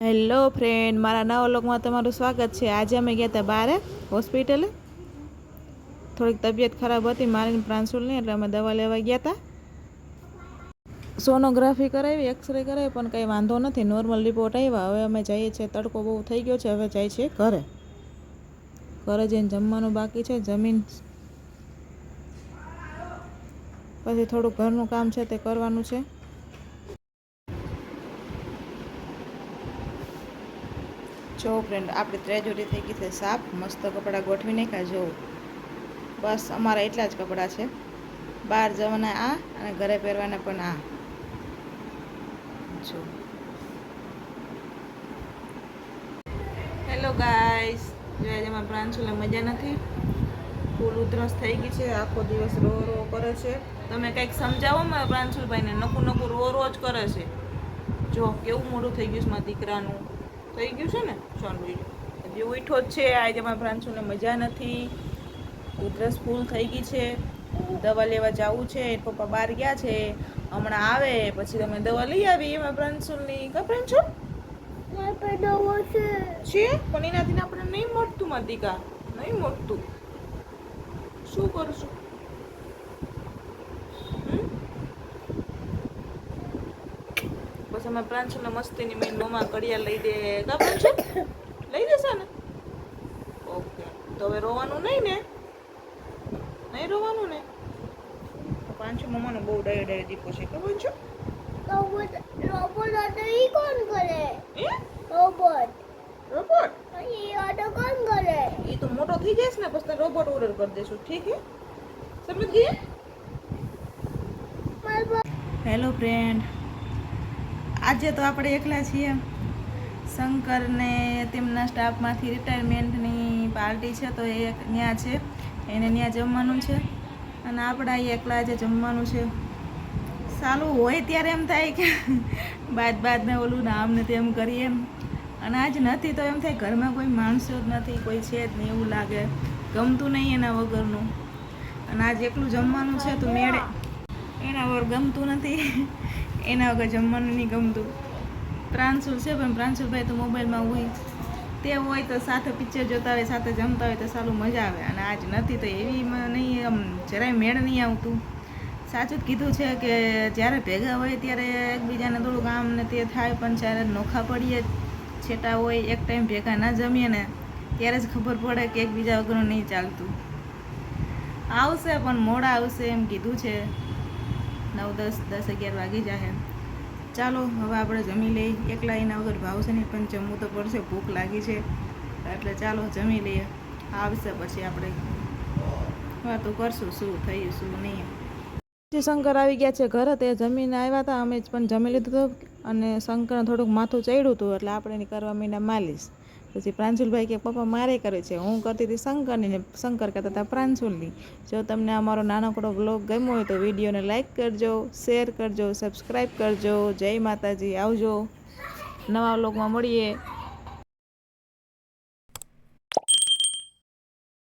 Hello friend, મારા નવા વ્લોગમાં તમારું સ્વાગત છે। આજે અમે ગયા હતા બહાર હોસ્પિટલે। થોડીક તબિયત ખરાબ હતી મારી પ્રાંશુલની, એટલે અમે દવા લેવા ગયા હતા। સોનોગ્રાફી કરાવી, એક્સરે કરાવી, પણ કંઈ વાંધો નથી, નોર્મલ રિપોર્ટ આવ્યા। હવે અમે જઈએ છીએ, તડકો બહુ થઈ ગયો છે, હવે જાય છે ઘરે જઈને જમવાનું બાકી છે। જમીન પછી થોડુંક ઘરનું કામ છે તે કરવાનું છે। જો ફ્રેન્ડ, આપણી ત્રેજોરી થઈ ગઈ છે સાફ, મસ્ત કપડાં ગોઠવી નાખ્યા। જો બસ અમારા એટલા જ કપડાં છે, બહાર જવાના આ અને ઘરે પહેરવાના પણ આ। જો હેલો ગાઈસ, જો આજે અમારા પ્રાંશુલે મજા નથી, ફૂલ ઉધરસ થઈ ગઈ છે, આખો દિવસ રો રો કરે છે। તમે કંઈક સમજાવો મારા પ્રાંશુલભાઈને, નકું નકું રો રો જ કરે છે। જો કેવું મોડું થઈ ગયું છે મારા દીકરાનું, થઈ ગયું છે ને સોનુ, હજી ઉઠો જ છે। આજે અમારા પ્રાંશુને મજા નથી, ઉધરસ ફૂલ થઈ ગઈ છે, દવા લેવા જવું છે। પપ્પા બહાર ગયા છે, હમણાં આવે પછી તમે દવા લઈ આવી એમાં પ્રાંશુલની। કા પ્રાંશુલ છે પણ એનાથી આપણે નહીં મળતું મારા દીકા, નહીં મળતું। શું કરશું? બસ અમે પ્રાંશુલને મસ્તીની મેં મમ્મા કડિયા લઈ દે। કા પ્રાંશુલ લઈ દેશે ને? ઓકે, તો હવે રોવાનું નહીં ને? નહીં રોવાનું ને? પ્રાંશુલ મમ્માનો બહુ ડાયો ડાયો દીકો છે, ખબર છે? રોબોટ ઈ કોણ કરે? રોબોટ ઈ ઓર્ડર કોણ કરે? ઈ તો મોટો થઈ જશે ને પછી રોબોટ ઓર્ડર કરી દેશું, ઠીક હે? સમજ ગઈ? હેલો ફ્રેન્ડ, આજે તો આપણે એકલા છીએ। શંકરને તેમના સ્ટાફમાંથી રિટાયરમેન્ટની પાર્ટી છે, તો એ ત્યાં છે, એને ત્યાં જમવાનું છે, અને આપણા એકલા આજે જમવાનું છે। સારું હોય ત્યારે એમ થાય કે બાદ ઓલું નામ ને તેમ કરીએ એમ, અને આજ નથી તો એમ થાય ઘરમાં કોઈ માણસો જ નથી, કોઈ છે જ નહીં, એવું લાગે, ગમતું નહીં એના વગરનું। અને આજ એકલું જમવાનું છે તો મેળે એના વગર ગમતું નથી, એના વગર જમવાનું નહીં ગમતું। પ્રાંશુલ છે પણ પ્રાંશુલભાઈ તો મોબાઈલમાં હોય, તે હોય તો સાથે પિક્ચર જોતા હોય, સાથે જમતા હોય તો સારું મજા આવે। અને આજ નથી તો એવી નહીં, આમ જરાય મેળ નહીં આવતું। સાચું જ કીધું છે કે જ્યારે ભેગા હોય ત્યારે એકબીજાને થોડુંક આમ ને તે થાય, પણ જ્યારે નોખા પડીએ, છેટા હોય, એક ટાઈમ ભેગા ના જમીએ ને ત્યારે જ ખબર પડે કે એકબીજા વગરનું નહીં ચાલતું। આવશે પણ મોડા આવશે એમ કીધું છે, 9, 10, 11 વાગી જશે। ચાલો હવે આપણે જમી લઈએ, એકલા એના વગર ભાવશે નહીં, પણ જમવું તો પડશે, ભૂખ લાગી છે, એટલે ચાલો જમી લઈએ। આવશે પછી આપણે વાતો કરશું શું થયું શું નહીં। શંકર આવી ગયા છે ઘરે, તે જમીને આવ્યા હતા, અમે પણ જમી લીધું હતું, અને શંકરને થોડુંક માથું ચડ્યું હતું, એટલે આપણે એની કરવા માંડ્યા માલિશ। પછી પ્રાંશુલભાઈ કે પપ્પા મારે કરે છે, હું કરતી હતી શંકરની ને શંકર કહેતા હતા પ્રાંશુલની। જો તમને અમારો નાનકડો બ્લોગ ગમ્યો હોય તો વિડીયોને લાઇક કરજો, શેર કરજો, સબસ્ક્રાઈબ કરજો। જય માતાજી, આવજો, નવા બ્લોગમાં મળીએ।